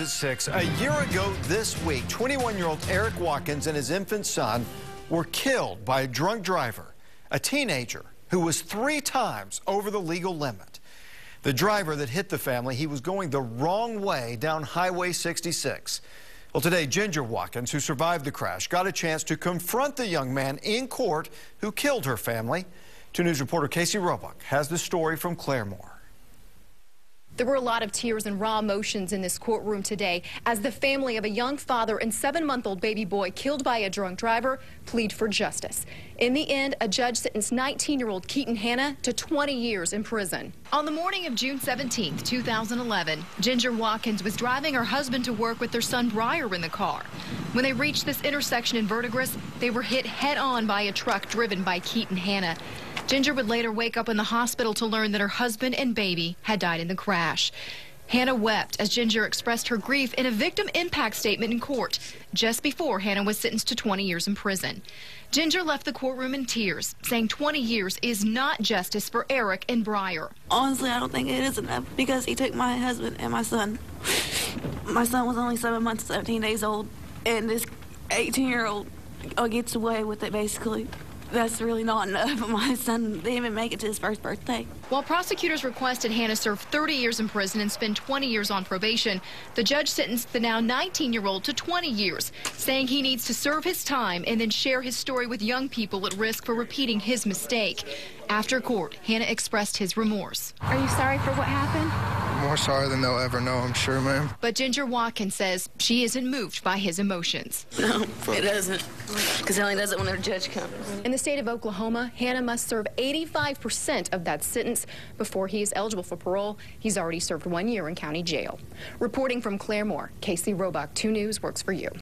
At 6, a year ago this week, 21-year-old Eric Watkins and his infant son were killed by a drunk driver, a teenager who was 3 times over the legal limit. The driver that hit the family, he was going the wrong way down Highway 66. Well, today, Ginger Watkins, who survived the crash, got a chance to confront the young man in court who killed her family. 2 News reporter Casey Roebuck has the story from Claremore. There were a lot of tears and raw emotions in this courtroom today as the family of a young father and 7-month-old baby boy killed by a drunk driver plead for justice. In the end, a judge sentenced 19-year-old Keaton Hanna to 20 years in prison. On the morning of June 17, 2011, Ginger Watkins was driving her husband to work with their son Briar in the car. When they reached this intersection in Verdigris, they were hit head-on by a truck driven by Keaton Hanna. Ginger would later wake up in the hospital to learn that her husband and baby had died in the crash. Hanna wept as Ginger expressed her grief in a victim impact statement in court just before Hanna was sentenced to 20 years in prison. Ginger left the courtroom in tears, saying 20 years is not justice for Eric and Briar. Honestly, I don't think it is enough because he took my husband and my son. My son was only 7 months, 17 days old, and this 18-year-old gets away with it, basically. That's really not enough. My son didn't even make it to his first birthday. While prosecutors requested Hanna serve 30 years in prison and spend 20 years on probation, the judge sentenced the now 19-year-old to 20 years, saying he needs to serve his time and then share his story with young people at risk for repeating his mistake. After court, Hanna expressed his remorse. Are you sorry for what happened? More sorry than they'll ever know, I'm sure, ma'am. But Ginger Watkins says she isn't moved by his emotions. No, it doesn't, because he only does it when the judge comes. In the state of Oklahoma, Hanna must serve 85% of that sentence before he is eligible for parole. He's already served 1 year in county jail. Reporting from Claremore, Casey Roebuck, 2 News works for you.